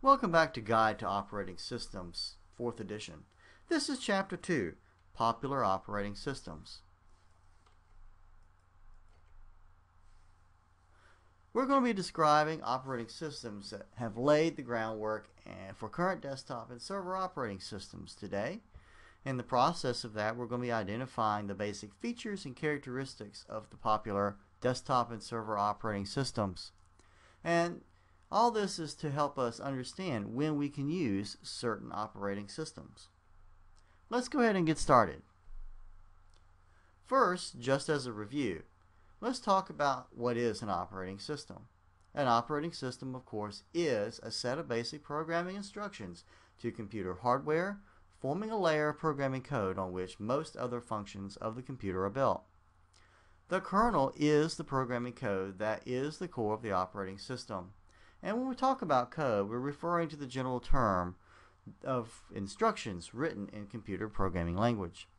Welcome back to Guide to Operating Systems, 4th edition. This is Chapter 2, Popular Operating Systems. We're going to be describing operating systems that have laid the groundwork for current desktop and server operating systems today. In the process of that, we're going to be identifying the basic features and characteristics of the popular desktop and server operating systems. And all this is to help us understand when we can use certain operating systems. Let's go ahead and get started. First, just as a review, let's talk about what is an operating system. An operating system, of course, is a set of basic programming instructions to computer hardware, forming a layer of programming code on which most other functions of the computer are built. The kernel is the programming code that is the core of the operating system. And when we talk about code, we're referring to the general term of instructions written in computer programming language.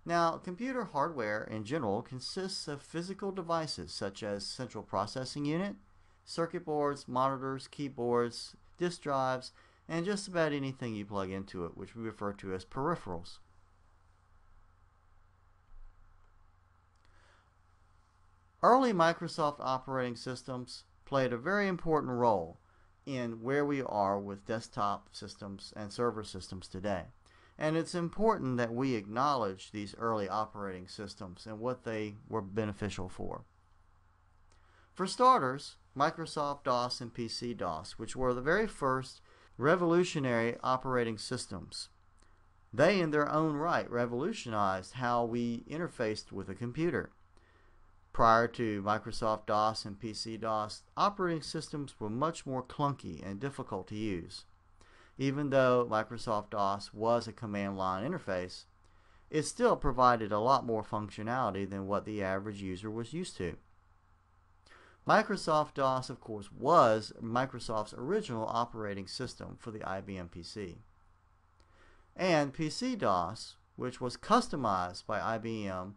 Now, computer hardware in general consists of physical devices such as central processing unit, circuit boards, monitors, keyboards, disk drives, and just about anything you plug into it, which we refer to as peripherals. Early Microsoft operating systems played a very important role in where we are with desktop systems and server systems today. And it's important that we acknowledge these early operating systems and what they were beneficial for. For starters, Microsoft DOS and PC DOS, which were the very first revolutionary operating systems. They, in their own right, revolutionized how we interfaced with a computer. Prior to Microsoft DOS and PC DOS, operating systems were much more clunky and difficult to use. Even though Microsoft DOS was a command line interface, it still provided a lot more functionality than what the average user was used to. Microsoft DOS, of course, was Microsoft's original operating system for the IBM PC. And PC DOS, which was customized by IBM,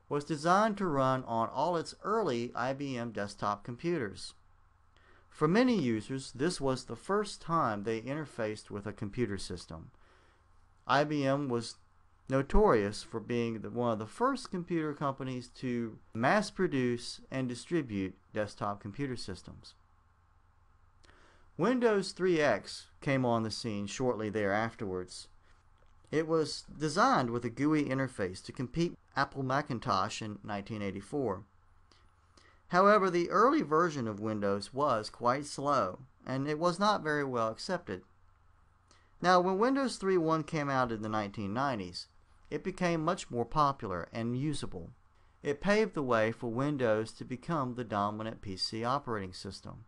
was designed to run on all its early IBM desktop computers. For many users, this was the first time they interfaced with a computer system. IBM was notorious for being one of the first computer companies to mass produce and distribute desktop computer systems. Windows 3X came on the scene shortly thereafterwards. It was designed with a GUI interface to compete with Apple Macintosh in 1984. However, the early version of Windows was quite slow, and it was not very well accepted. Now, when Windows 3.1 came out in the 1990s, it became much more popular and usable. It paved the way for Windows to become the dominant PC operating system.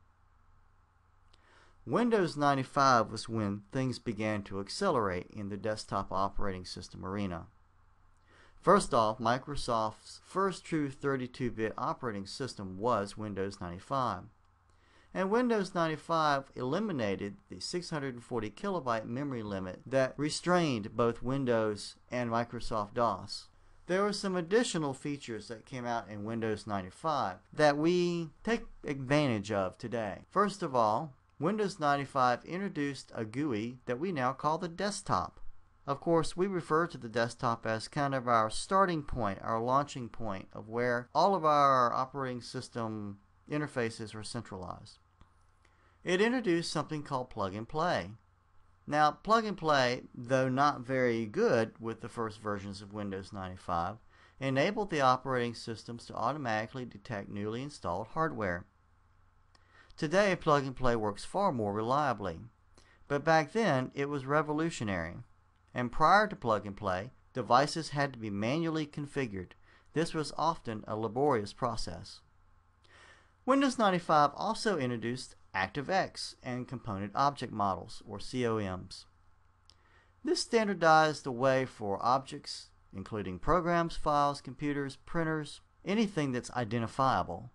Windows 95 was when things began to accelerate in the desktop operating system arena. First off, Microsoft's first true 32-bit operating system was Windows 95. And Windows 95 eliminated the 640 kilobyte memory limit that restrained both Windows and Microsoft DOS. There were some additional features that came out in Windows 95 that we take advantage of today. First of all, Windows 95 introduced a GUI that we now call the desktop. Of course, we refer to the desktop as kind of our starting point, our launching point of where all of our operating system interfaces are centralized. It introduced something called plug and play. Now, plug and play, though not very good with the first versions of Windows 95, enabled the operating systems to automatically detect newly installed hardware. Today, plug and play works far more reliably, but back then it was revolutionary. And prior to plug and play, devices had to be manually configured. This was often a laborious process. Windows 95 also introduced ActiveX and Component Object Models, or COMs. This standardized the way for objects, including programs, files, computers, printers, anything that's identifiable,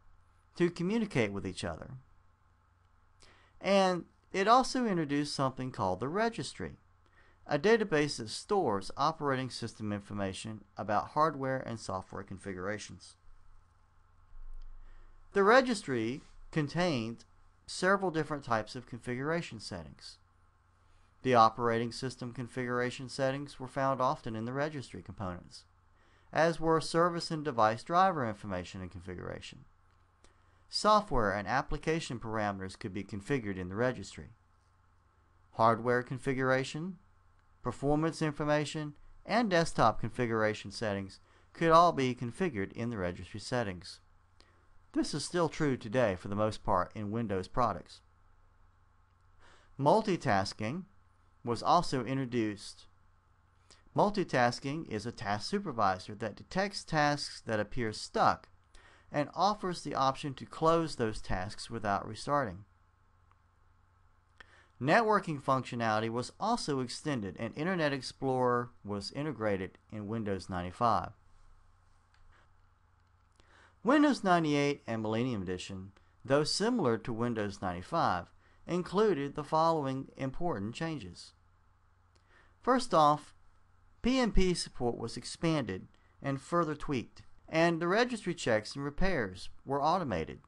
to communicate with each other. And it also introduced something called the registry, a database that stores operating system information about hardware and software configurations. The registry contained several different types of configuration settings. The operating system configuration settings were found often in the registry components, as were service and device driver information and configuration. Software and application parameters could be configured in the registry. Hardware configuration, performance information, and desktop configuration settings could all be configured in the registry settings. This is still true today for the most part in Windows products. Multitasking was also introduced. Multitasking is a task supervisor that detects tasks that appear stuck and offers the option to close those tasks without restarting. Networking functionality was also extended, and Internet Explorer was integrated in Windows 95. Windows 98 and Millennium Edition, though similar to Windows 95, included the following important changes. First off, PnP support was expanded and further tweaked, and the registry checks and repairs were automated.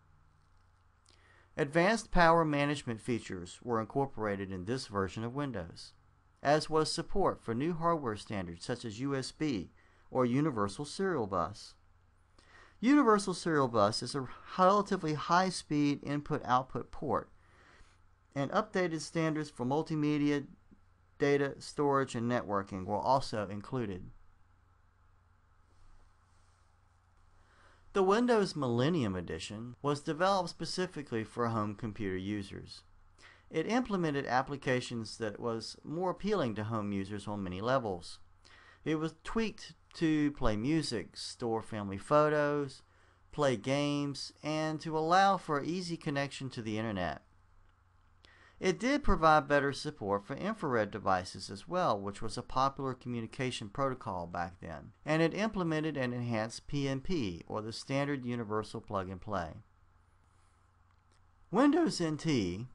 Advanced power management features were incorporated in this version of Windows, as was support for new hardware standards such as USB or Universal Serial Bus. Universal Serial Bus is a relatively high-speed input-output port, and updated standards for multimedia, data storage, and networking were also included. The Windows Millennium Edition was developed specifically for home computer users. It implemented applications that was more appealing to home users on many levels. It was tweaked to play music, store family photos, play games, and to allow for easy connection to the internet. It did provide better support for infrared devices as well, which was a popular communication protocol back then, and it implemented and enhanced PnP, or the Standard Universal Plug-and-Play. Windows NT,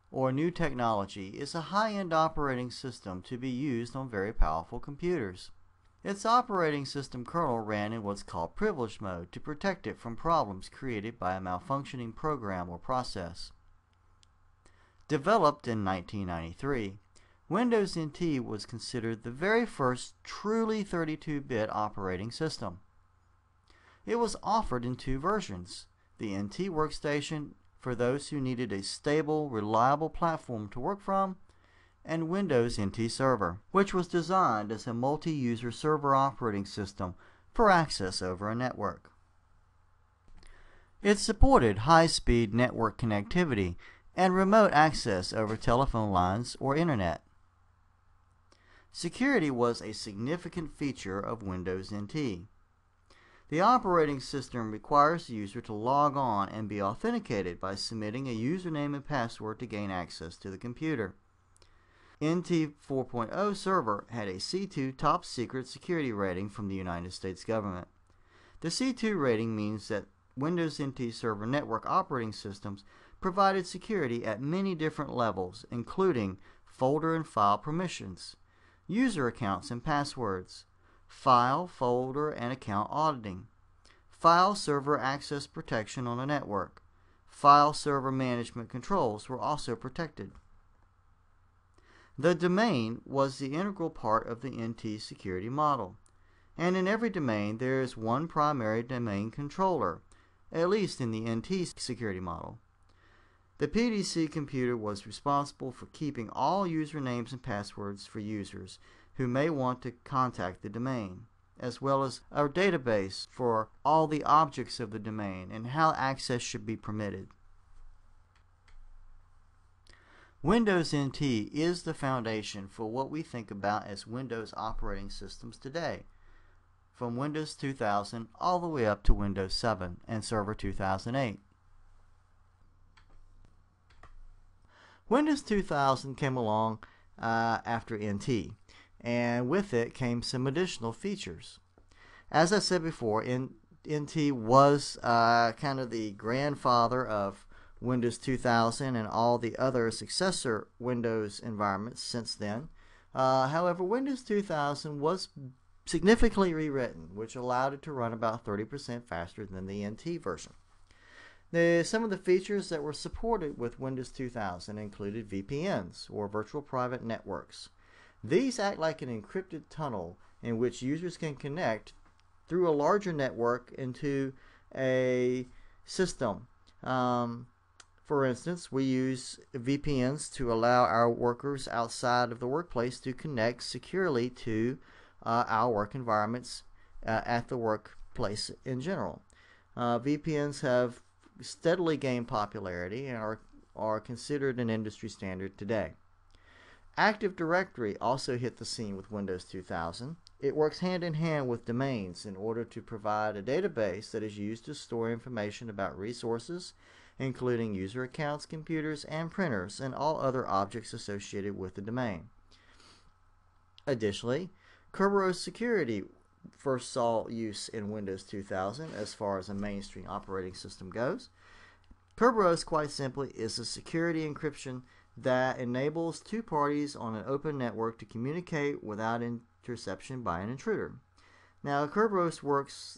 or New Technology, is a high-end operating system to be used on very powerful computers. Its operating system kernel ran in what's called privilege mode to protect it from problems created by a malfunctioning program or process. Developed in 1993, Windows NT was considered the very first truly 32-bit operating system. It was offered in two versions: the NT Workstation for those who needed a stable, reliable platform to work from, and Windows NT Server, which was designed as a multi-user server operating system for access over a network. It supported high-speed network connectivity and remote access over telephone lines or internet. Security was a significant feature of Windows NT. The operating system requires the user to log on and be authenticated by submitting a username and password to gain access to the computer. NT 4.0 server had a C2 top secret security rating from the United States government. The C2 rating means that Windows NT Server network operating systems provided security at many different levels, including folder and file permissions, user accounts and passwords, file, folder, and account auditing, file server access protection on a network. File server management controls were also protected. The domain was the integral part of the NT security model, and in every domain there is one primary domain controller, at least in the NT security model. The PDC computer was responsible for keeping all usernames and passwords for users who may want to contact the domain, as well as a database for all the objects of the domain and how access should be permitted. Windows NT is the foundation for what we think about as Windows operating systems today, from Windows 2000 all the way up to Windows 7 and Server 2008. Windows 2000 came along after NT, and with it came some additional features. As I said before, NT was kind of the grandfather of Windows 2000 and all the other successor Windows environments since then. However, Windows 2000 was significantly rewritten, which allowed it to run about 30% faster than the NT version. Some of the features that were supported with Windows 2000 included VPNs, or virtual private networks. These act like an encrypted tunnel in which users can connect through a larger network into a system. For instance, we use VPNs to allow our workers outside of the workplace to connect securely to our work environments at the workplace in general. VPNs have steadily gained popularity and are considered an industry standard today. Active Directory also hit the scene with Windows 2000. It works hand in hand with domains in order to provide a database that is used to store information about resources, including user accounts, computers, and printers, and all other objects associated with the domain. Additionally, Kerberos Security first saw use in Windows 2000 as far as a mainstream operating system goes. Kerberos, quite simply, is a security encryption that enables two parties on an open network to communicate without interception by an intruder. Now, Kerberos works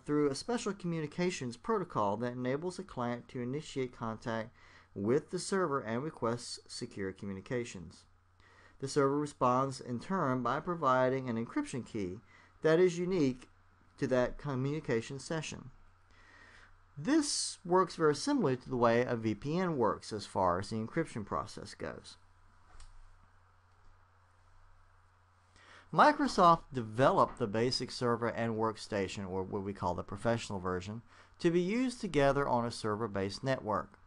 through a special communications protocol that enables a client to initiate contact with the server and requests secure communications. The server responds in turn by providing an encryption key that is unique to that communication session. This works very similarly to the way a VPN works as far as the encryption process goes. Microsoft developed the basic server and workstation, or what we call the professional version, to be used together on a server-based network.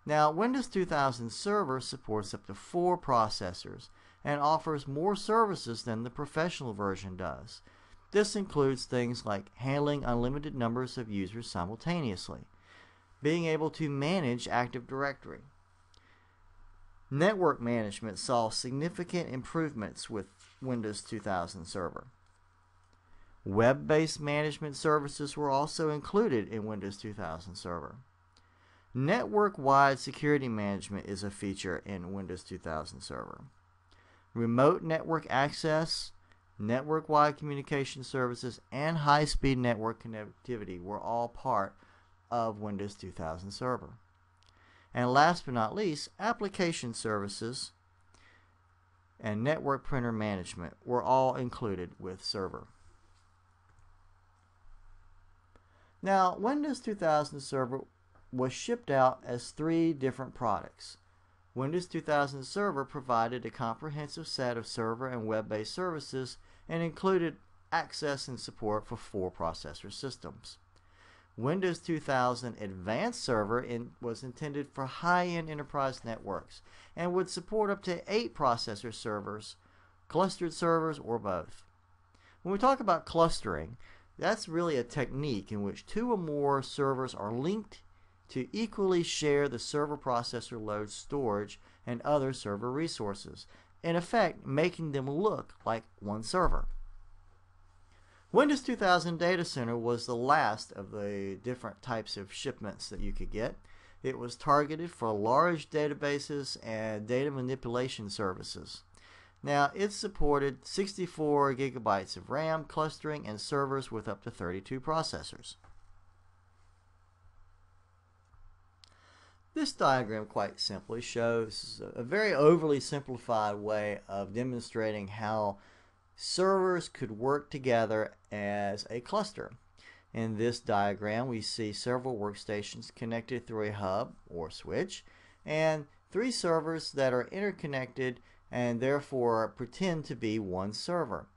Now, Windows 2000 Server supports up to 4 processors and offers more services than the professional version does. This includes things like handling unlimited numbers of users simultaneously, being able to manage Active Directory. Network management saw significant improvements with Windows 2000 Server. Web-based management services were also included in Windows 2000 Server. Network-wide security management is a feature in Windows 2000 Server. Remote network access, network-wide communication services, and high-speed network connectivity were all part of Windows 2000 Server. And last but not least, application services and network printer management were all included with Server. Now, Windows 2000 Server was shipped out as 3 different products. Windows 2000 Server provided a comprehensive set of server and web-based services and included access and support for 4 processor systems. Windows 2000 Advanced Server was intended for high-end enterprise networks and would support up to 8 processor servers, clustered servers, or both. When we talk about clustering, that's really a technique in which 2 or more servers are linked to equally share the server processor load, storage, and other server resources, in effect making them look like one server. Windows 2000 Datacenter was the last of the different types of shipments that you could get. It was targeted for large databases and data manipulation services. Now, it supported 64 gigabytes of RAM, clustering, and servers with up to 32 processors. This diagram quite simply shows a very overly simplified way of demonstrating how servers could work together as a cluster. In this diagram, we see several workstations connected through a hub or switch, and 3 servers that are interconnected and therefore pretend to be one server.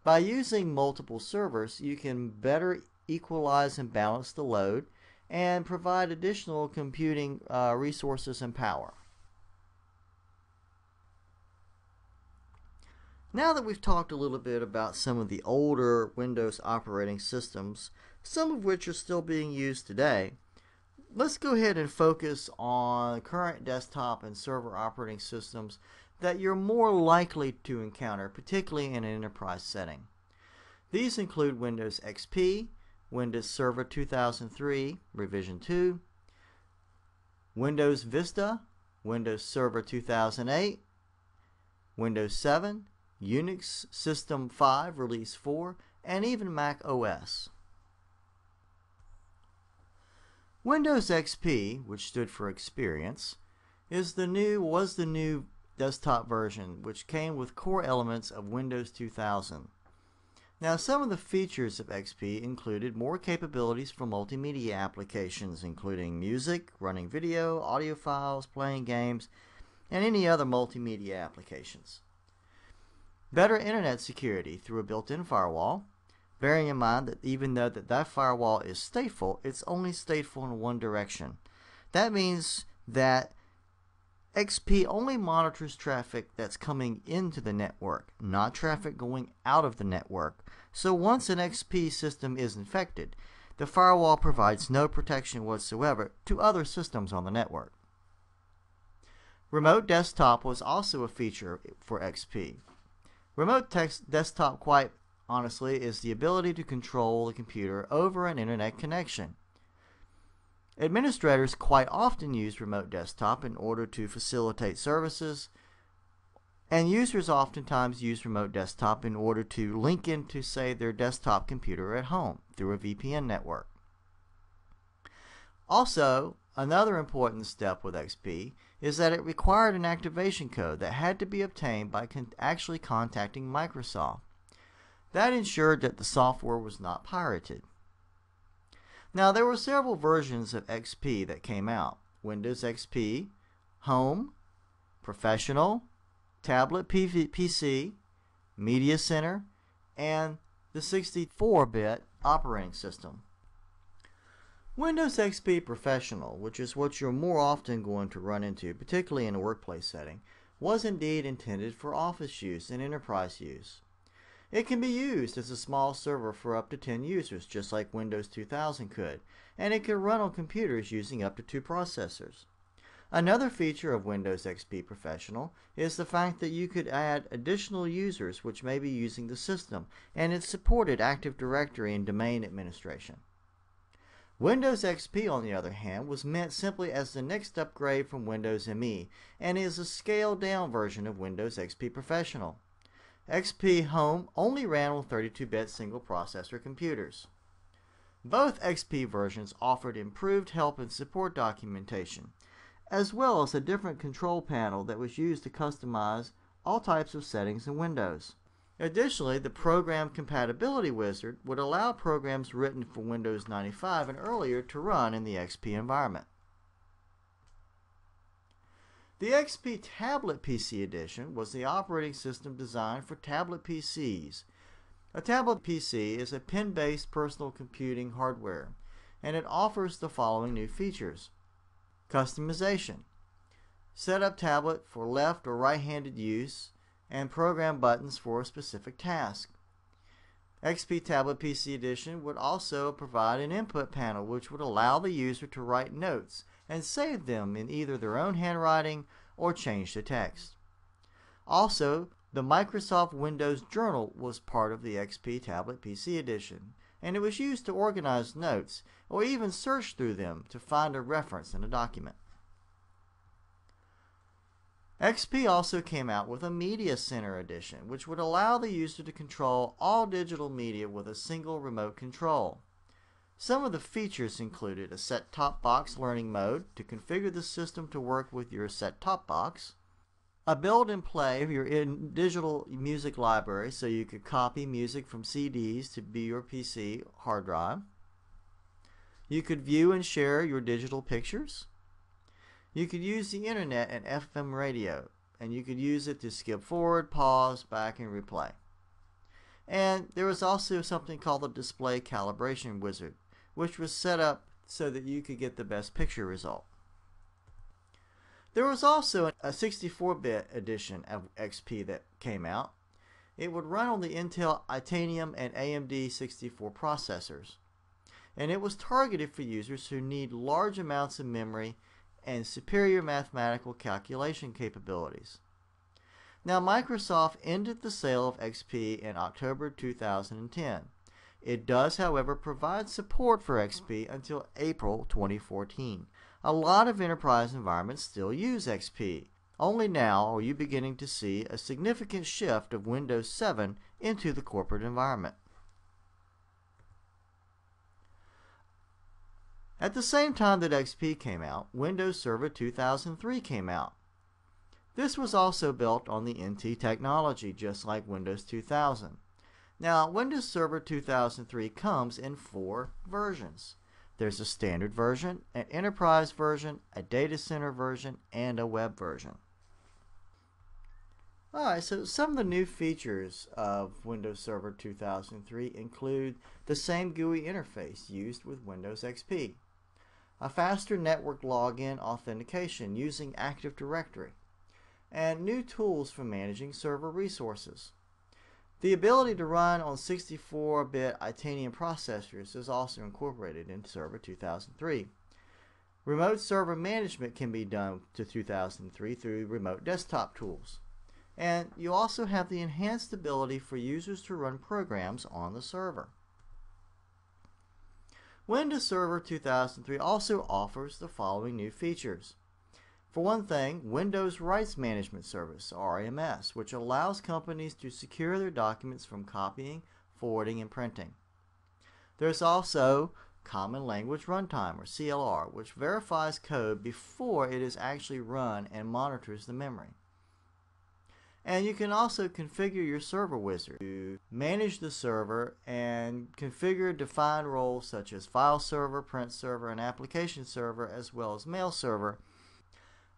By using multiple servers, you can better equalize and balance the load and provide additional computing resources and power. Now that we've talked a little bit about some of the older Windows operating systems, some of which are still being used today, let's go ahead and focus on current desktop and server operating systems that you're more likely to encounter, particularly in an enterprise setting. These include Windows XP, Windows Server 2003 Revision 2, Windows Vista, Windows Server 2008, Windows 7, UNIX System 5 Release 4, and even Mac OS. Windows XP, which stood for Experience, was the new desktop version, which came with core elements of Windows 2000. Now, some of the features of XP included more capabilities for multimedia applications, including music, running video, audio files, playing games, and any other multimedia applications. Better internet security through a built-in firewall, bearing in mind that even though that firewall is stateful, it's only stateful in one direction. That means that XP only monitors traffic that's coming into the network, not traffic going out of the network. So once an XP system is infected, the firewall provides no protection whatsoever to other systems on the network. Remote desktop was also a feature for XP. Remote desktop, quite honestly, is the ability to control the computer over an internet connection. Administrators quite often use remote desktop in order to facilitate services, and users oftentimes use remote desktop in order to link into, say, their desktop computer at home through a VPN network. Also, another important step with XP is that it required an activation code that had to be obtained by actually contacting Microsoft. That ensured that the software was not pirated. Now, there were several versions of XP that came out: Windows XP, Home, Professional, Tablet PC, Media Center, and the 64-bit operating system. Windows XP Professional, which is what you're more often going to run into, particularly in a workplace setting, was indeed intended for office use and enterprise use. It can be used as a small server for up to 10 users, just like Windows 2000 could, and it can run on computers using up to 2 processors. Another feature of Windows XP Professional is the fact that you could add additional users which may be using the system, and it supported Active Directory and domain administration. Windows XP, on the other hand, was meant simply as the next upgrade from Windows ME, and is a scaled-down version of Windows XP Professional. XP Home only ran on 32-bit single-processor computers. Both XP versions offered improved help and support documentation, as well as a different control panel that was used to customize all types of settings in Windows. Additionally, the Program Compatibility Wizard would allow programs written for Windows 95 and earlier to run in the XP environment. The XP Tablet PC Edition was the operating system designed for tablet PCs. A tablet PC is a pen-based personal computing hardware, and it offers the following new features: customization, set up tablet for left or right-handed use, and program buttons for a specific task. XP Tablet PC Edition would also provide an input panel which would allow the user to write notes and save them in either their own handwriting or change the text. Also, the Microsoft Windows Journal was part of the XP Tablet PC Edition, and it was used to organize notes or even search through them to find a reference in a document. XP also came out with a Media Center Edition, which would allow the user to control all digital media with a single remote control. Some of the features included a set-top box learning mode to configure the system to work with your set-top box, a build and play of your digital music library so you could copy music from CDs to your PC hard drive. You could view and share your digital pictures. You could use the internet and FM radio, and you could use it to skip forward, pause, back, and replay. And there was also something called the Display Calibration Wizard, which was set up so that you could get the best picture result. There was also a 64-bit edition of XP that came out. It would run on the Intel Itanium and AMD 64 processors, and it was targeted for users who need large amounts of memory and superior mathematical calculation capabilities. Now, Microsoft ended the sale of XP in October 2010. It does, however, provide support for XP until April 2014. A lot of enterprise environments still use XP. Only now are you beginning to see a significant shift of Windows 7 into the corporate environment. At the same time that XP came out, Windows Server 2003 came out. This was also built on the NT technology, just like Windows 2000. Now, Windows Server 2003 comes in 4 versions. There's a standard version, an enterprise version, a data center version, and a web version. Alright, so some of the new features of Windows Server 2003 include the same GUI interface used with Windows XP, a faster network login authentication using Active Directory, and new tools for managing server resources. The ability to run on 64-bit Itanium processors is also incorporated into Server 2003. Remote server management can be done to 2003 through remote desktop tools. And you also have the enhanced ability for users to run programs on the server. Windows Server 2003 also offers the following new features. For one thing, Windows Rights Management Service, RMS, which allows companies to secure their documents from copying, forwarding, and printing. There's also Common Language Runtime, or CLR, which verifies code before it is actually run and monitors the memory. And you can also configure your server wizard to manage the server and configure defined roles such as file server, print server, and application server, as well as mail server.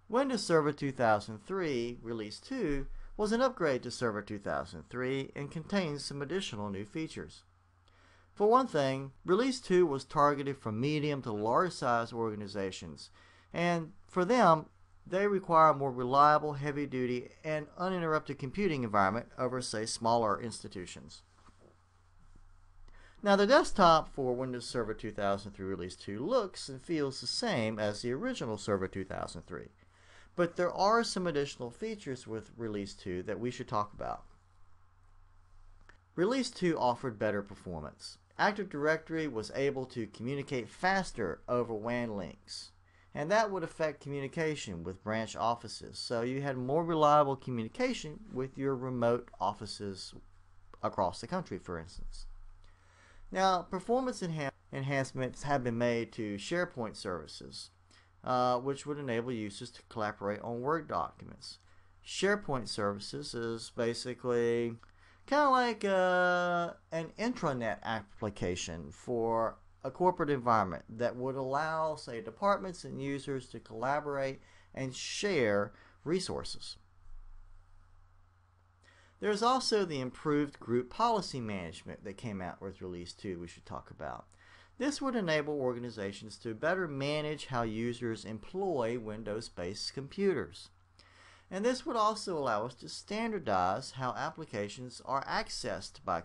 Windows Server 2003 Release 2 was an upgrade to Server 2003 and contains some additional new features. For one thing, Release 2 was targeted for medium to large size organizations, and for them, they require a more reliable, heavy-duty, and uninterrupted computing environment over, say, smaller institutions. Now, the desktop for Windows Server 2003 Release 2 looks and feels the same as the original Server 2003, but there are some additional features with Release 2 that we should talk about. Release 2 offered better performance. Active Directory was able to communicate faster over WAN links, and that would affect communication with branch offices. So you had more reliable communication with your remote offices across the country, for instance. Now, performance enhancements have been made to SharePoint services, which would enable users to collaborate on Word documents. SharePoint services is basically kind of like an intranet application for a corporate environment that would allow, say, departments and users to collaborate and share resources. There's also the improved group policy management that came out with Release 2 we should talk about. This would enable organizations to better manage how users employ Windows-based computers. And this would also allow us to standardize how applications are accessed by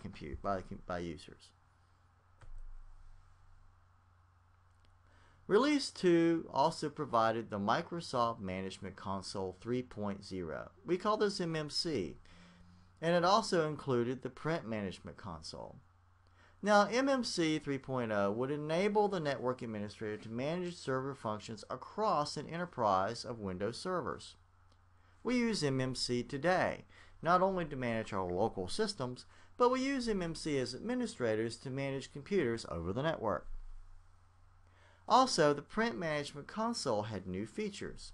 users. Release 2 also provided the Microsoft Management Console 3.0. We call this MMC, and it also included the Print Management Console. Now, MMC 3.0 would enable the network administrator to manage server functions across an enterprise of Windows servers. We use MMC today, not only to manage our local systems, but we use MMC as administrators to manage computers over the network. Also, the Print Management Console had new features.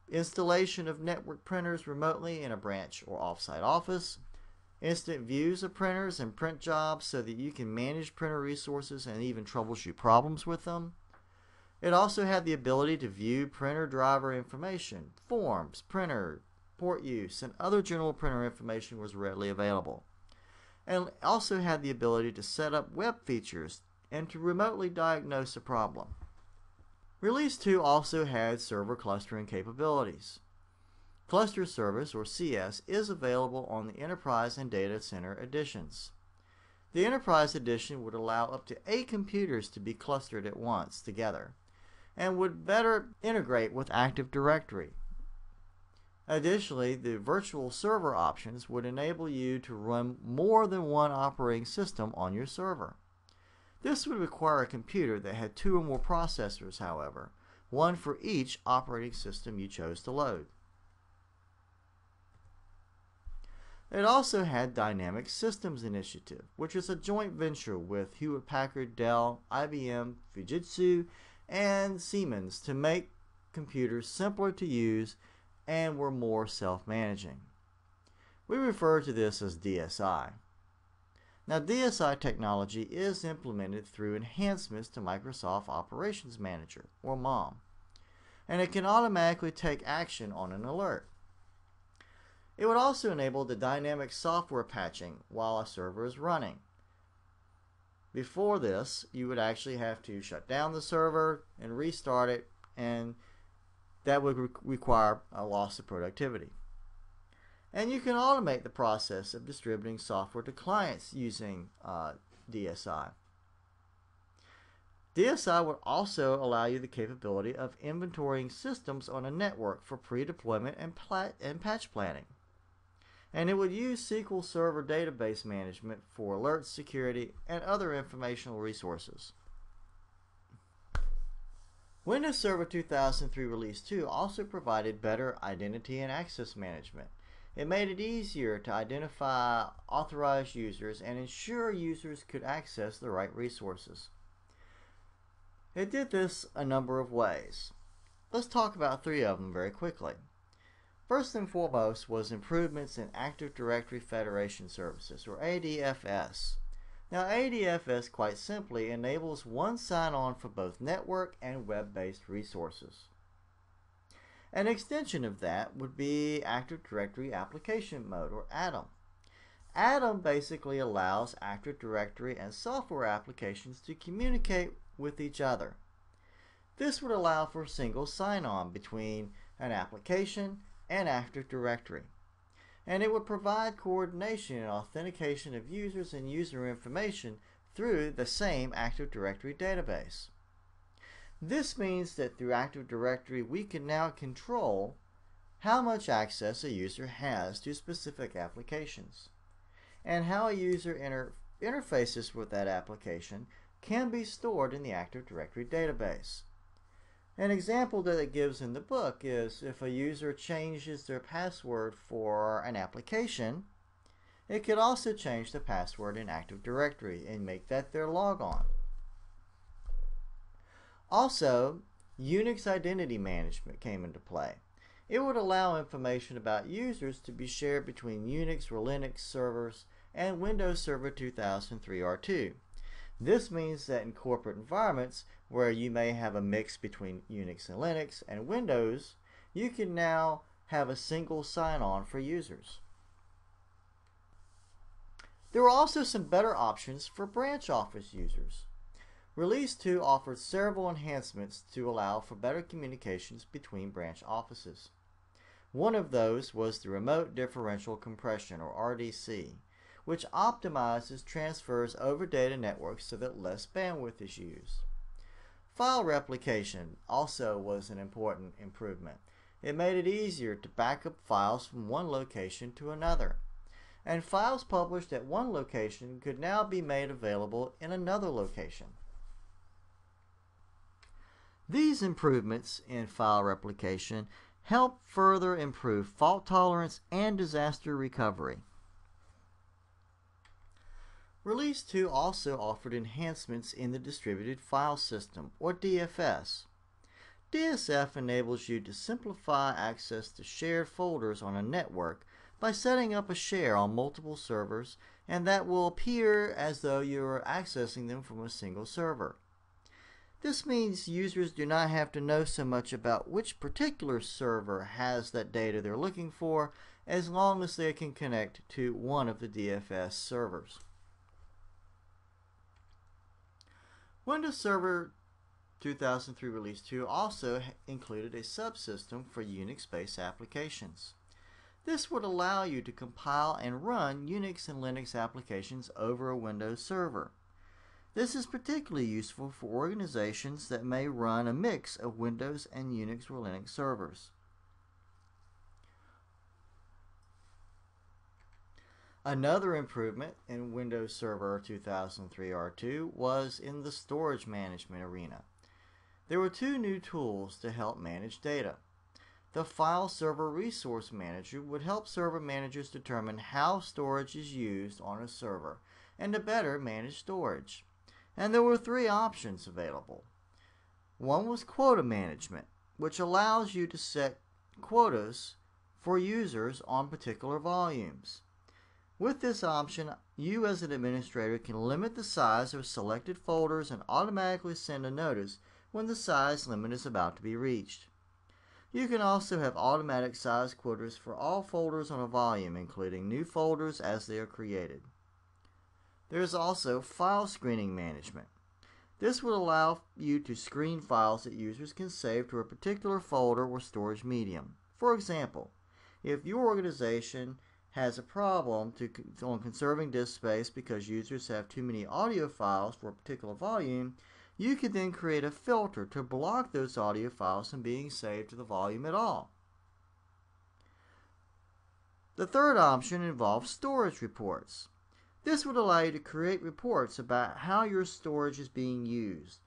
Installation of network printers remotely in a branch or offsite office, instant views of printers and print jobs so that you can manage printer resources and even troubleshoot problems with them. It also had the ability to view printer driver information, forms, printer, port use, and other general printer information was readily available. And it also had the ability to set up web features and to remotely diagnose a problem. Release 2 also had server clustering capabilities. Cluster Service, or CS, is available on the Enterprise and Data Center editions. The Enterprise edition would allow up to 8 computers to be clustered at once together, and would better integrate with Active Directory. Additionally, the virtual server options would enable you to run more than one operating system on your server. This would require a computer that had 2 or more processors, however, one for each operating system you chose to load. It also had Dynamic Systems Initiative, which is a joint venture with Hewlett-Packard, Dell, IBM, Fujitsu, and Siemens to make computers simpler to use and were more self-managing. We refer to this as DSI. Now, DSI technology is implemented through enhancements to Microsoft Operations Manager, or MOM, and it can automatically take action on an alert. It would also enable the dynamic software patching while a server is running. Before this, you would actually have to shut down the server and restart it, and that would require a loss of productivity. And you can automate the process of distributing software to clients using DSI. DSI would also allow you the capability of inventorying systems on a network for pre-deployment and patch planning. And it would use SQL Server database management for alerts, security, and other informational resources. Windows Server 2003 Release 2 also provided better identity and access management. It made it easier to identify authorized users and ensure users could access the right resources. It did this a number of ways. Let's talk about three of them very quickly. First and foremost was improvements in Active Directory Federation Services, or ADFS. Now, ADFS quite simply enables one sign-on for both network and web-based resources. An extension of that would be Active Directory Application Mode, or ADAM. ADAM basically allows Active Directory and software applications to communicate with each other. This would allow for a single sign-on between an application and Active Directory. And it would provide coordination and authentication of users and user information through the same Active Directory database. This means that through Active Directory we can now control how much access a user has to specific applications, and how a user interfaces with that application can be stored in the Active Directory database. An example that it gives in the book is if a user changes their password for an application, it could also change the password in Active Directory and make that their logon. Also, UNIX identity management came into play. It would allow information about users to be shared between Unix or Linux servers and Windows Server 2003 R2. This means that in corporate environments where you may have a mix between Unix and Linux and Windows, you can now have a single sign-on for users. There are also some better options for branch office users. Release 2 offered several enhancements to allow for better communications between branch offices. One of those was the Remote Differential Compression, or RDC, which optimizes transfers over data networks so that less bandwidth is used. File replication also was an important improvement. It made it easier to back up files from one location to another, and files published at one location could now be made available in another location. These improvements in file replication help further improve fault tolerance and disaster recovery. Release 2 also offered enhancements in the Distributed File System, or DFS. DSF enables you to simplify access to shared folders on a network by setting up a share on multiple servers, and that will appear as though you are accessing them from a single server. This means users do not have to know so much about which particular server has that data they're looking for, as long as they can connect to one of the DFS servers. Windows Server 2003 Release 2 also included a subsystem for Unix-based applications. This would allow you to compile and run Unix and Linux applications over a Windows server. This is particularly useful for organizations that may run a mix of Windows and Unix or Linux servers. Another improvement in Windows Server 2003 R2 was in the storage management arena. There were two new tools to help manage data. The File Server Resource Manager would help server managers determine how storage is used on a server and to better manage storage. And there were three options available. One was quota management, which allows you to set quotas for users on particular volumes. With this option, you as an administrator can limit the size of selected folders and automatically send a notice when the size limit is about to be reached. You can also have automatic size quotas for all folders on a volume, including new folders as they are created. There is also file screening management. This would allow you to screen files that users can save to a particular folder or storage medium. For example, if your organization has a problem on conserving disk space because users have too many audio files for a particular volume, you could then create a filter to block those audio files from being saved to the volume at all. The third option involves storage reports. This would allow you to create reports about how your storage is being used,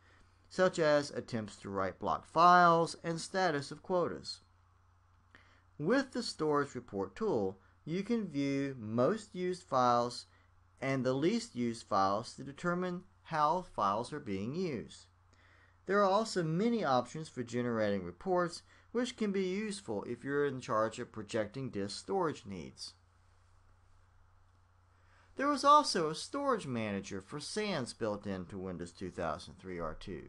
such as attempts to write blocked files and status of quotas. With the storage report tool, you can view most used files and the least used files to determine how files are being used. There are also many options for generating reports, which can be useful if you're in charge of projecting disk storage needs. There was also a storage manager for SANs built into Windows 2003 R2.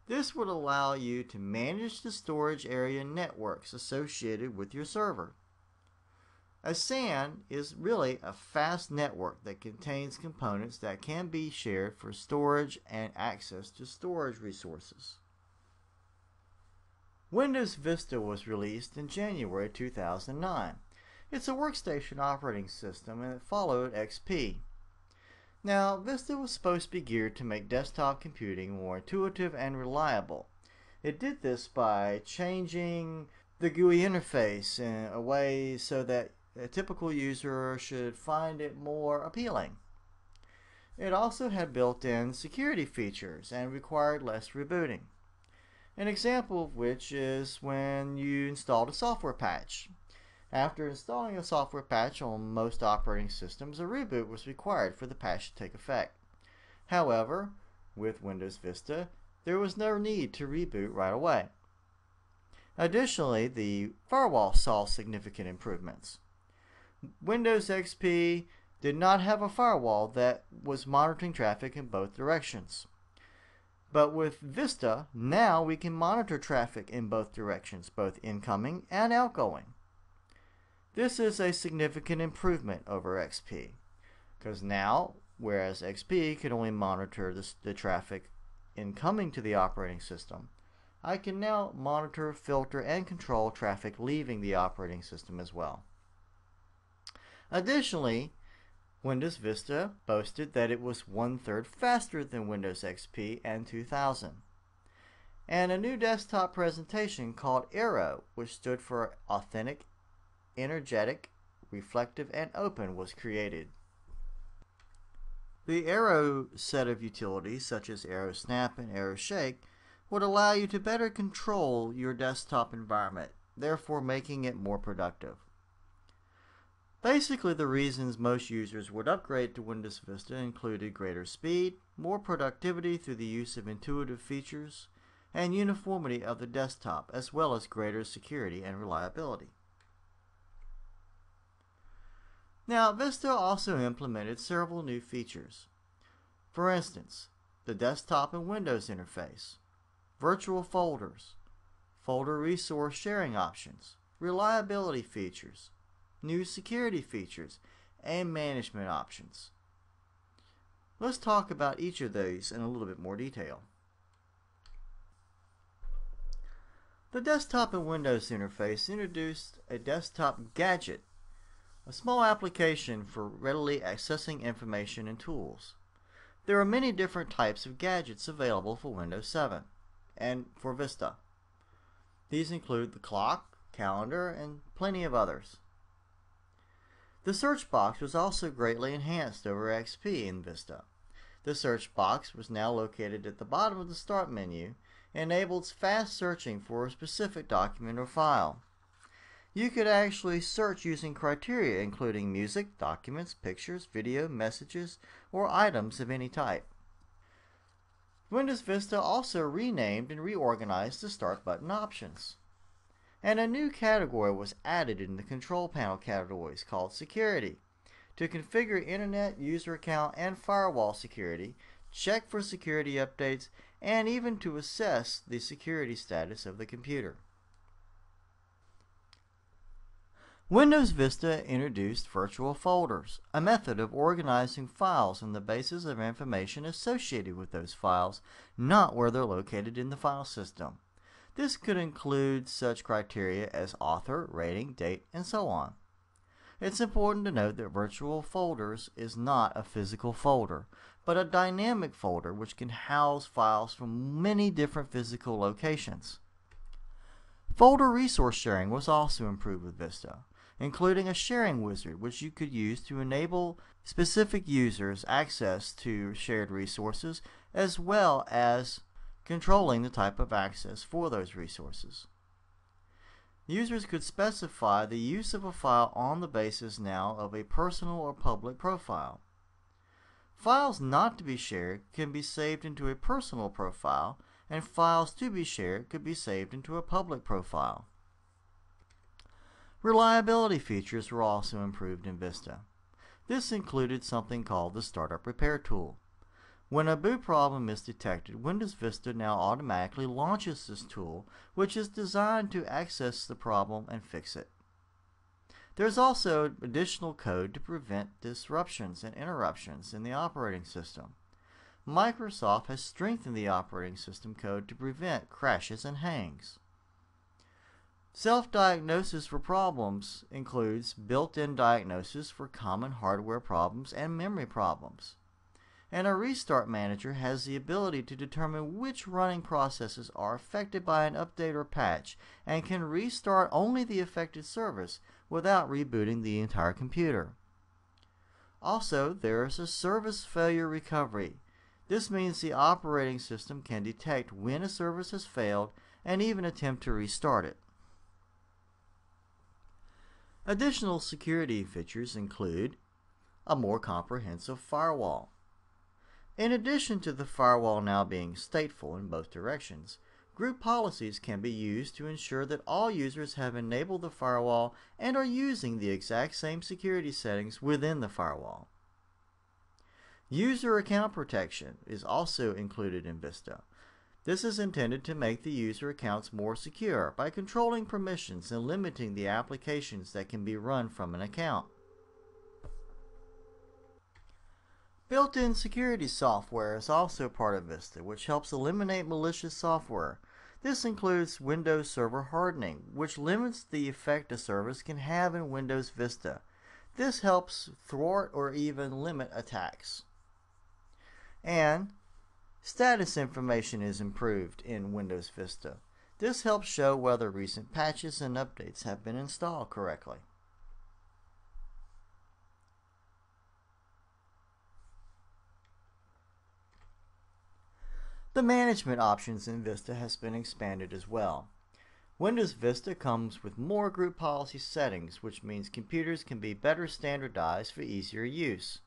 This would allow you to manage the storage area networks associated with your server. A SAN is really a fast network that contains components that can be shared for storage and access to storage resources. Windows Vista was released in January 2009. It's a workstation operating system and it followed XP. Now, Vista was supposed to be geared to make desktop computing more intuitive and reliable. It did this by changing the GUI interface in a way so that a typical user should find it more appealing. It also had built-in security features and required less rebooting. An example of which is when you installed a software patch. After installing a software patch on most operating systems, a reboot was required for the patch to take effect. However, with Windows Vista, there was no need to reboot right away. Additionally, the firewall saw significant improvements. Windows XP did not have a firewall that was monitoring traffic in both directions. But with Vista, now we can monitor traffic in both directions, both incoming and outgoing. This is a significant improvement over XP, because now, whereas XP could only monitor the traffic incoming to the operating system, I can now monitor, filter, and control traffic leaving the operating system as well. Additionally, Windows Vista boasted that it was 1/3 faster than Windows XP and 2000. And a new desktop presentation called Aero, which stood for Authentic, Energetic, Reflective, and Open, was created. The Aero set of utilities, such as Aero Snap and Aero Shake, would allow you to better control your desktop environment, therefore making it more productive. Basically, the reasons most users would upgrade to Windows Vista included greater speed, more productivity through the use of intuitive features, and uniformity of the desktop, as well as greater security and reliability. Now, Vista also implemented several new features. For instance, the desktop and Windows interface, virtual folders, folder resource sharing options, reliability features, new security features, and management options. Let's talk about each of these in a little bit more detail. The desktop and Windows interface introduced a desktop gadget, a small application for readily accessing information and tools. There are many different types of gadgets available for Windows 7 and for Vista. These include the clock, calendar, and plenty of others. The search box was also greatly enhanced over XP in Vista. The search box was now located at the bottom of the Start menu and enables fast searching for a specific document or file. You could actually search using criteria including music, documents, pictures, video, messages, or items of any type. Windows Vista also renamed and reorganized the Start button options. And a new category was added in the control panel categories called Security to configure Internet, user account, and firewall security, check for security updates, and even to assess the security status of the computer. Windows Vista introduced virtual folders, a method of organizing files on the basis of information associated with those files, not where they're located in the file system. This could include such criteria as author, rating, date, and so on. It's important to note that virtual folders is not a physical folder, but a dynamic folder which can house files from many different physical locations. Folder resource sharing was also improved with Vista, including a sharing wizard which you could use to enable specific users access to shared resources as well as controlling the type of access for those resources. Users could specify the use of a file on the basis now of a personal or public profile. Files not to be shared can be saved into a personal profile, and files to be shared could be saved into a public profile. Reliability features were also improved in Vista. This included something called the Startup Repair tool. When a boot problem is detected, Windows Vista now automatically launches this tool, which is designed to access the problem and fix it. There's also additional code to prevent disruptions and interruptions in the operating system. Microsoft has strengthened the operating system code to prevent crashes and hangs. Self-diagnosis for problems includes built-in diagnosis for common hardware problems and memory problems. And a restart manager has the ability to determine which running processes are affected by an update or patch and can restart only the affected service without rebooting the entire computer. Also, there is a service failure recovery. This means the operating system can detect when a service has failed and even attempt to restart it. Additional security features include a more comprehensive firewall. In addition to the firewall now being stateful in both directions, group policies can be used to ensure that all users have enabled the firewall and are using the exact same security settings within the firewall. User account protection is also included in Vista. This is intended to make the user accounts more secure by controlling permissions and limiting the applications that can be run from an account. Built-in security software is also part of Vista, which helps eliminate malicious software. This includes Windows Server hardening, which limits the effect a service can have in Windows Vista. This helps thwart or even limit attacks. And status information is improved in Windows Vista. This helps show whether recent patches and updates have been installed correctly. The management options in Vista has been expanded as well. Windows Vista comes with more group policy settings, which means computers can be better standardized for easier use.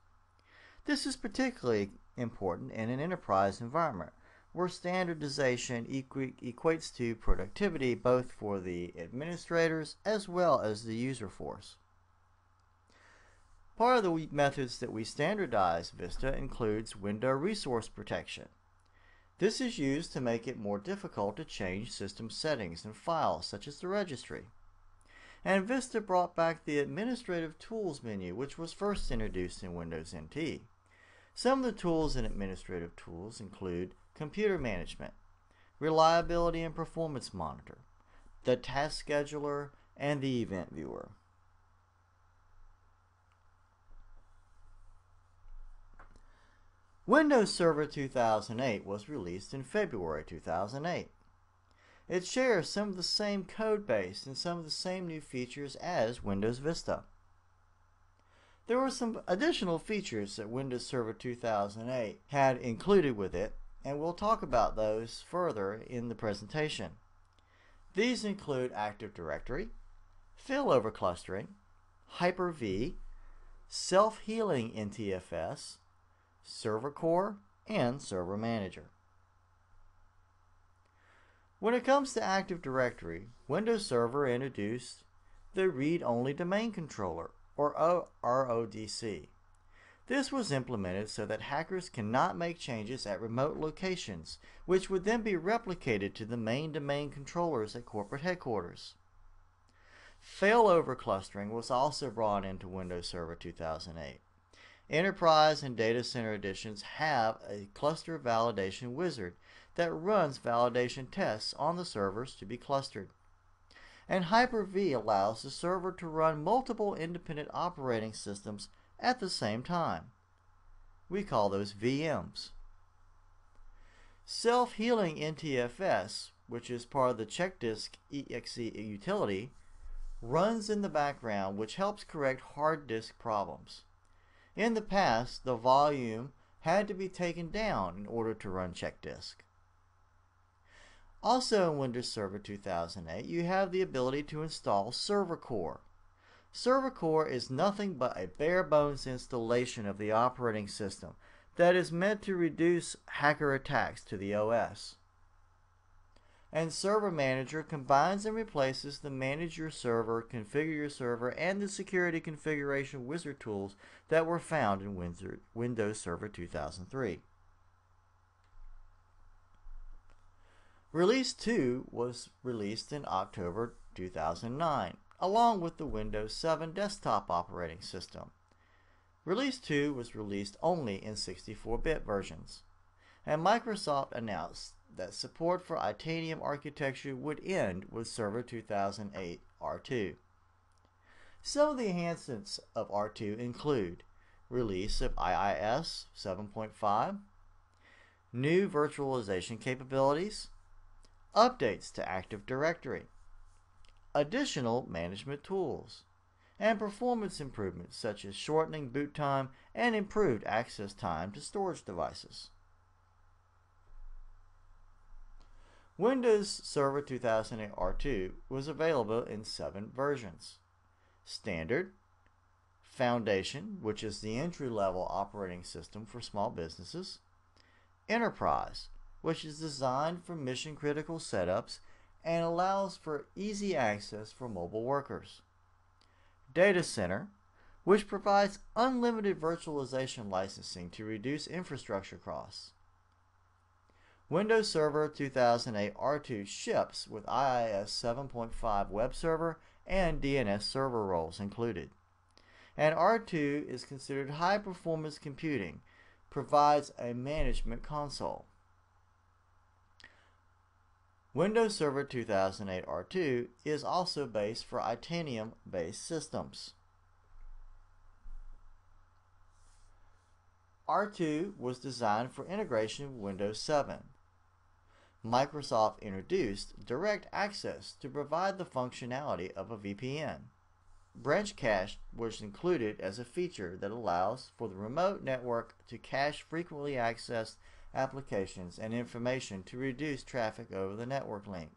This is particularly important in an enterprise environment, where standardization equates to productivity both for the administrators as well as the user force. Part of the methods that we standardize Vista includes window resource protection. This is used to make it more difficult to change system settings and files such as the registry. And Vista brought back the Administrative Tools menu, which was first introduced in Windows NT. Some of the tools in Administrative Tools include Computer Management, Reliability and Performance Monitor, the Task Scheduler, and the Event Viewer. Windows Server 2008 was released in February 2008. It shares some of the same code base and some of the same new features as Windows Vista. There were some additional features that Windows Server 2008 had included with it, and we'll talk about those further in the presentation. These include Active Directory, failover clustering, Hyper-V, self-healing NTFS, Server Core, and Server Manager. When it comes to Active Directory, Windows Server introduced the Read-Only Domain Controller, or RODC. This was implemented so that hackers cannot make changes at remote locations, which would then be replicated to the main domain controllers at corporate headquarters. Failover clustering was also brought into Windows Server 2008. Enterprise and Datacenter editions have a cluster validation wizard that runs validation tests on the servers to be clustered. And Hyper-V allows the server to run multiple independent operating systems at the same time. We call those VMs. Self-healing NTFS, which is part of the CheckDisk exe utility, runs in the background, which helps correct hard disk problems. In the past, the volume had to be taken down in order to run CheckDisk. Also in Windows Server 2008, you have the ability to install Server Core. Server Core is nothing but a bare-bones installation of the operating system that is meant to reduce hacker attacks to the OS. And Server Manager combines and replaces the Manage Your Server, Configure Your Server, and the Security Configuration Wizard tools that were found in Windows Server 2003. Release 2 was released in October 2009, along with the Windows 7 desktop operating system. Release 2 was released only in 64-bit versions, and Microsoft announced that support for Itanium architecture would end with Server 2008 R2. Some of the enhancements of R2 include release of IIS 7.5, new virtualization capabilities, updates to Active Directory, additional management tools, and performance improvements such as shortening boot time and improved access time to storage devices. Windows Server 2008 R2 was available in 7 versions. Standard, Foundation, which is the entry-level operating system for small businesses, Enterprise, which is designed for mission-critical setups and allows for easy access for mobile workers, Datacenter, which provides unlimited virtualization licensing to reduce infrastructure costs. Windows Server 2008 R2 ships with IIS 7.5 web server and DNS server roles included. And R2 is considered high-performance computing, provides a management console. Windows Server 2008 R2 is also based for Itanium-based systems. R2 was designed for integration with Windows 7. Microsoft introduced direct access to provide the functionality of a VPN. Branch cache was included as a feature that allows for the remote network to cache frequently accessed applications and information to reduce traffic over the network link.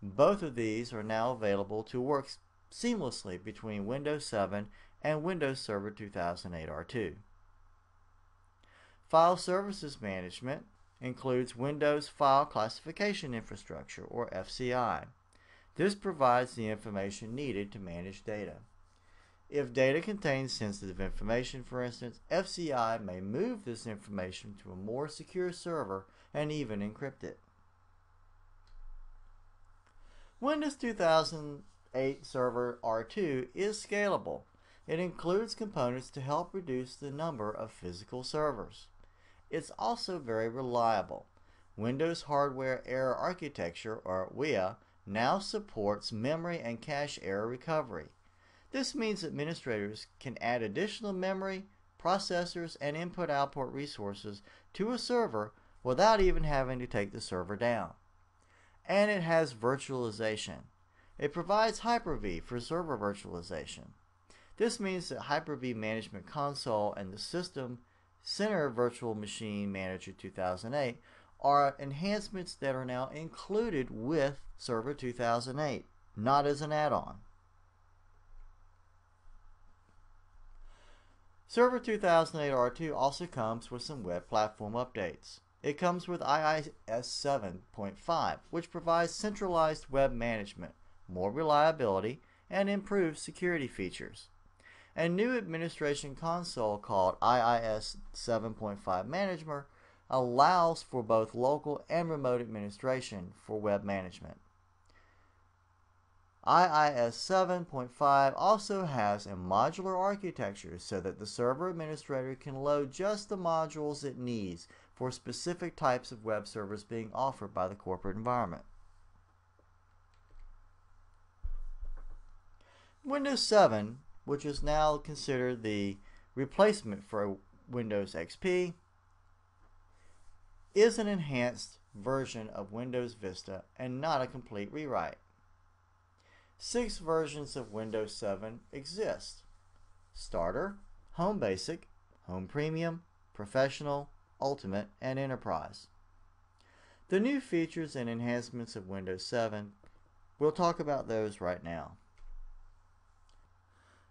Both of these are now available to work seamlessly between Windows 7 and Windows Server 2008 R2. File Services Management includes Windows File Classification Infrastructure, or FCI. This provides the information needed to manage data. If data contains sensitive information, for instance, FCI may move this information to a more secure server and even encrypt it. Windows 2008 Server R2 is scalable. It includes components to help reduce the number of physical servers. It's also very reliable. Windows Hardware Error Architecture, or WEA, now supports memory and cache error recovery. This means administrators can add additional memory, processors, and input-output resources to a server without even having to take the server down. And it has virtualization. It provides Hyper-V for server virtualization. This means that Hyper-V Management Console and the System Center Virtual Machine Manager 2008 are enhancements that are now included with Server 2008, not as an add-on. Server 2008 R2 also comes with some web platform updates. It comes with IIS 7.5, which provides centralized web management, more reliability, and improved security features. A new administration console called IIS 7.5 Manager allows for both local and remote administration for web management. IIS 7.5 also has a modular architecture so that the server administrator can load just the modules it needs for specific types of web servers being offered by the corporate environment. Windows 7, which is now considered the replacement for Windows XP, is an enhanced version of Windows Vista and not a complete rewrite. 6 versions of Windows 7 exist: Starter, Home Basic, Home Premium, Professional, Ultimate, and Enterprise. The new features and enhancements of Windows 7, we'll talk about those right now.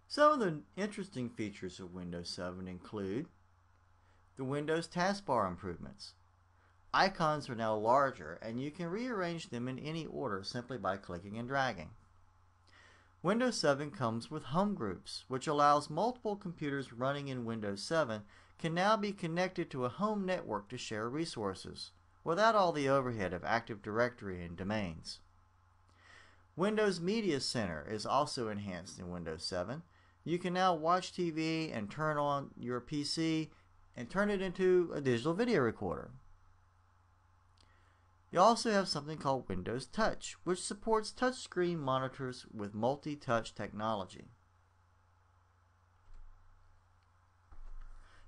Some of the interesting features of Windows 7 include the Windows taskbar improvements. Icons are now larger and you can rearrange them in any order simply by clicking and dragging. Windows 7 comes with home groups, which allows multiple computers running in Windows 7 can now be connected to a home network to share resources, without all the overhead of Active Directory and domains. Windows Media Center is also enhanced in Windows 7. You can now watch TV and turn on your PC and turn it into a digital video recorder. You also have something called Windows Touch, which supports touchscreen monitors with multi-touch technology.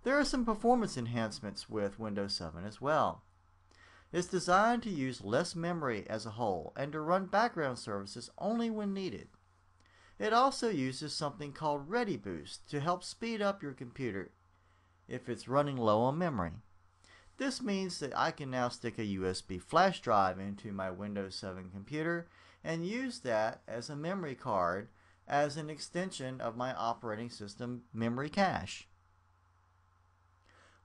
There are some performance enhancements with Windows 7 as well. It's designed to use less memory as a whole and to run background services only when needed. It also uses something called Ready Boost to help speed up your computer if it's running low on memory. This means that I can now stick a USB flash drive into my Windows 7 computer and use that as a memory card as an extension of my operating system memory cache.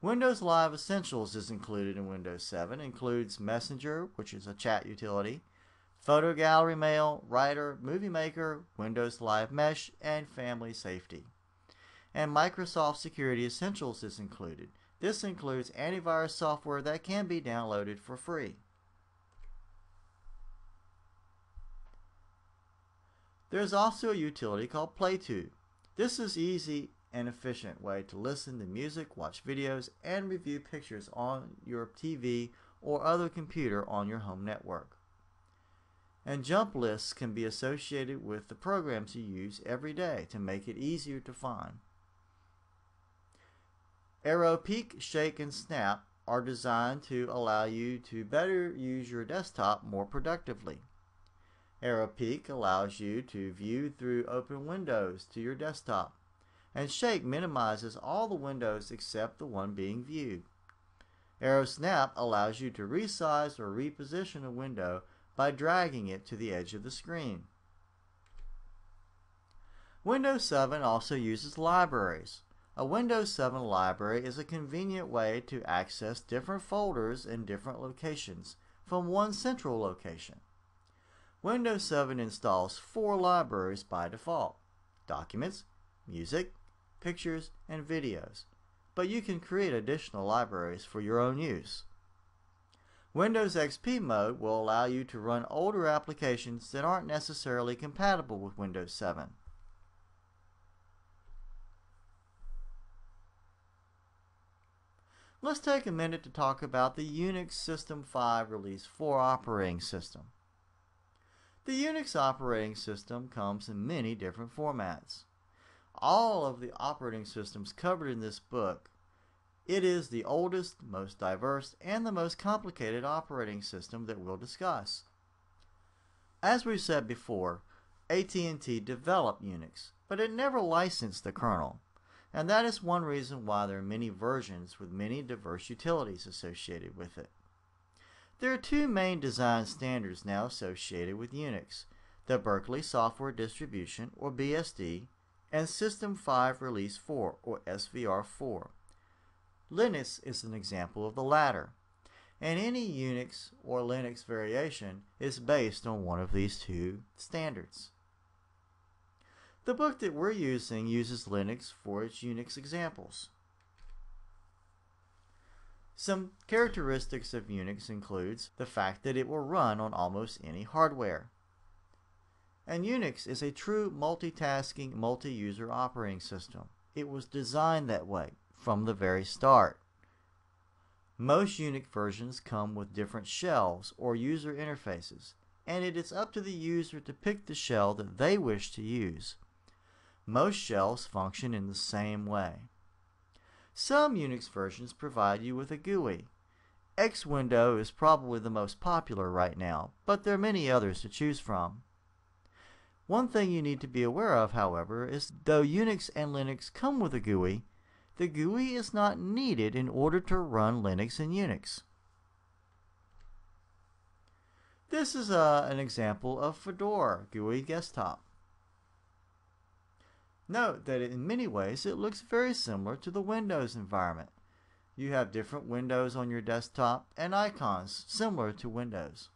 Windows Live Essentials is included in Windows 7. It includes Messenger, which is a chat utility, Photo Gallery Mail, Writer, Movie Maker, Windows Live Mesh, and Family Safety. And Microsoft Security Essentials is included. This includes antivirus software that can be downloaded for free. There's also a utility called PlayTube. This is easy and efficient way to listen to music, watch videos, and review pictures on your TV or other computer on your home network. And jump lists can be associated with the programs you use every day to make it easier to find. Arrow Peek, Shake, and Snap are designed to allow you to better use your desktop more productively. Arrow Peek allows you to view through open windows to your desktop, and Shake minimizes all the windows except the one being viewed. Arrow Snap allows you to resize or reposition a window by dragging it to the edge of the screen. Windows 7 also uses libraries. A Windows 7 library is a convenient way to access different folders in different locations from one central location. Windows 7 installs 4 libraries by default: Documents, Music, Pictures, and Videos, but you can create additional libraries for your own use. Windows XP mode will allow you to run older applications that aren't necessarily compatible with Windows 7. Let's take a minute to talk about the UNIX System 5 Release 4 operating system. The UNIX operating system comes in many different formats. All of the operating systems covered in this book, it is the oldest, most diverse, and the most complicated operating system that we'll discuss. As we've said before, AT&T developed UNIX, but it never licensed the kernel. And that is one reason why there are many versions with many diverse utilities associated with it. There are 2 main design standards now associated with UNIX: the Berkeley Software Distribution, or BSD, and System 5 Release 4, or SVR4. Linux is an example of the latter. and any Unix or Linux variation is based on one of these two standards. The book that we're using uses Linux for its Unix examples. Some characteristics of Unix includes the fact that it will run on almost any hardware. And Unix is a true multitasking, multi-user operating system. It was designed that way from the very start. Most Unix versions come with different shells or user interfaces, and it is up to the user to pick the shell that they wish to use. Most shells function in the same way. Some Unix versions provide you with a GUI. X-Window is probably the most popular right now, but there are many others to choose from. One thing you need to be aware of, however, is though Unix and Linux come with a GUI, the GUI is not needed in order to run Linux and Unix. This is an example of Fedora GUI desktop. Note that in many ways it looks very similar to the Windows environment. You have different windows on your desktop and icons similar to Windows.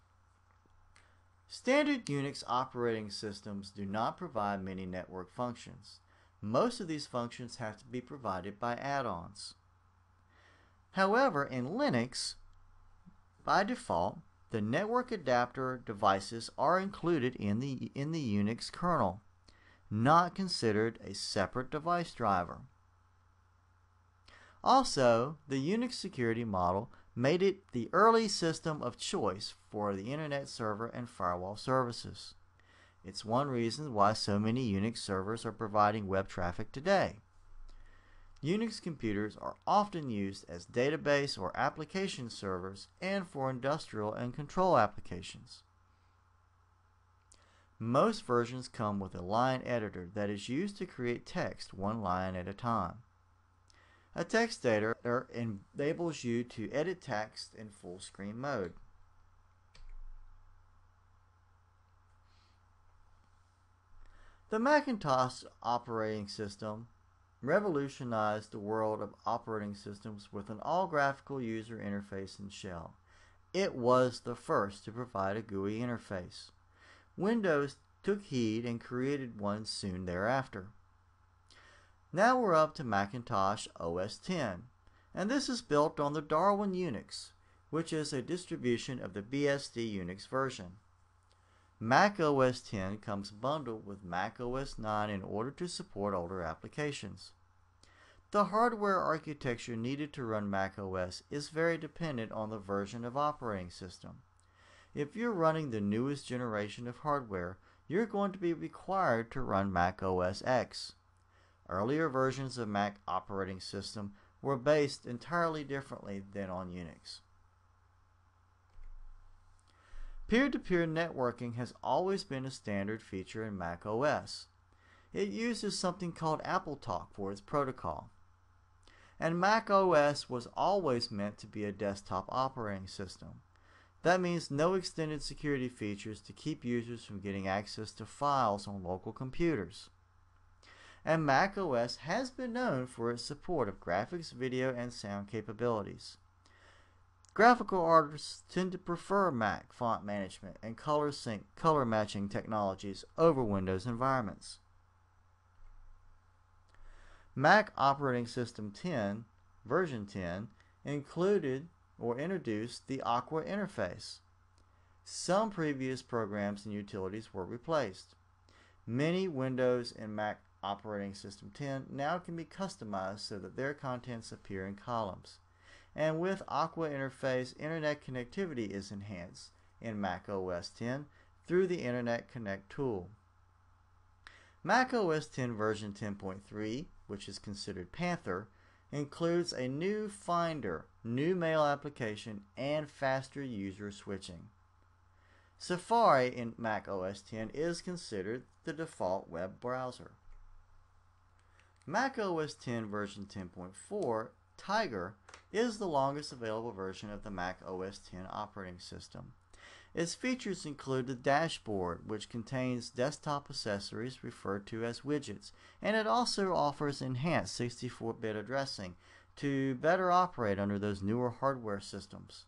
Standard Unix operating systems do not provide many network functions. Most of these functions have to be provided by add-ons. However, in Linux, by default, the network adapter devices are included in the Unix kernel, not considered a separate device driver. Also, the Unix security model made it the early system of choice for the Internet server and firewall services. It's one reason why so many Unix servers are providing web traffic today. Unix computers are often used as database or application servers and for industrial and control applications. Most versions come with a line editor that is used to create text one line at a time. A text editor enables you to edit text in full screen mode. The Macintosh operating system revolutionized the world of operating systems with an all-graphical user interface and shell. It was the first to provide a GUI interface. Windows took heed and created one soon thereafter. Now we're up to Macintosh OS X, and this is built on the Darwin Unix, which is a distribution of the BSD Unix version. Mac OS X comes bundled with Mac OS IX in order to support older applications. The hardware architecture needed to run Mac OS is very dependent on the version of operating system. If you're running the newest generation of hardware, you're going to be required to run Mac OS X. Earlier versions of Mac operating system were based entirely differently than on Unix. Peer-to-peer networking has always been a standard feature in Mac OS. It uses something called AppleTalk for its protocol. And Mac OS was always meant to be a desktop operating system. That means no extended security features to keep users from getting access to files on local computers. And Mac OS has been known for its support of graphics, video, and sound capabilities. Graphical artists tend to prefer Mac font management and color sync, color matching technologies over Windows environments. Mac Operating System 10, version 10, included or introduced the Aqua interface. Some previous programs and utilities were replaced. Many Windows and Mac Operating System 10 now can be customized so that their contents appear in columns. And with Aqua interface, Internet connectivity is enhanced in Mac OS X through the Internet Connect tool. Mac OS X version 10.3, which is considered Panther, includes a new Finder, new mail application, and faster user switching. Safari in Mac OS X is considered the default web browser. Mac OS X version 10.4, Tiger, is the longest available version of the Mac OS X operating system. Its features include the dashboard, which contains desktop accessories referred to as widgets, and it also offers enhanced 64-bit addressing to better operate under those newer hardware systems.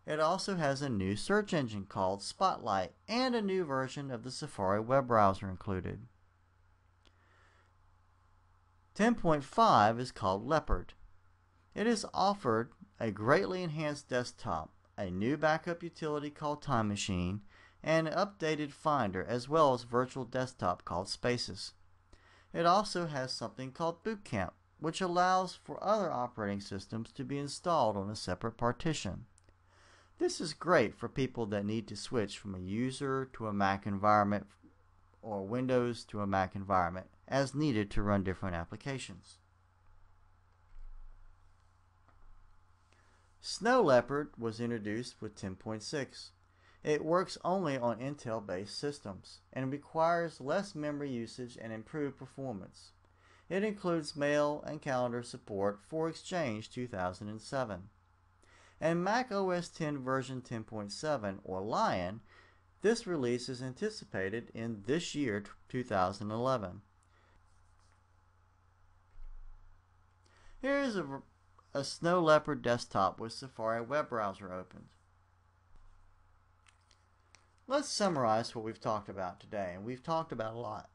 It also has a new search engine called Spotlight and a new version of the Safari web browser included. 10.5 is called Leopard. It has offered a greatly enhanced desktop, a new backup utility called Time Machine, and an updated Finder, as well as virtual desktop called Spaces. It also has something called Boot Camp, which allows for other operating systems to be installed on a separate partition. This is great for people that need to switch from a user to a Mac environment or Windows to a Mac environment as needed to run different applications. Snow Leopard was introduced with 10.6. It works only on Intel-based systems and requires less memory usage and improved performance. It includes mail and calendar support for Exchange 2007. And Mac OS X version 10.7 or Lion, this release is anticipated in this year 2011. Here is a Snow Leopard desktop with Safari web browser opened. Let's summarize what we've talked about today, and we've talked about a lot.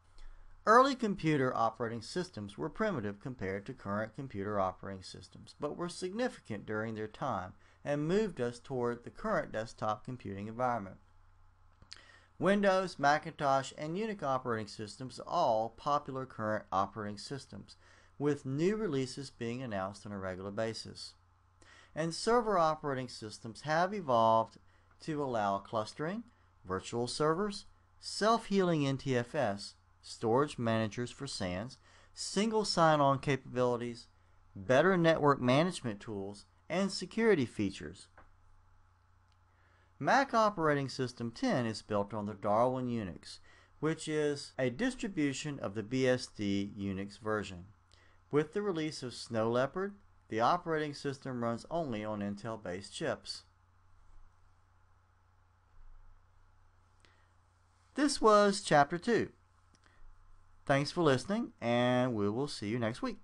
Early computer operating systems were primitive compared to current computer operating systems, but were significant during their time and moved us toward the current desktop computing environment. Windows, Macintosh, and UNIX operating systems are all popular current operating systems, with new releases being announced on a regular basis. And server operating systems have evolved to allow clustering, virtual servers, self-healing NTFS, storage managers for SANs, single sign-on capabilities, better network management tools, and security features. Mac operating system 10 is built on the Darwin UNIX, which is a distribution of the BSD UNIX version. With the release of Snow Leopard, the operating system runs only on Intel-based chips. This was Chapter 2. Thanks for listening, and we will see you next week.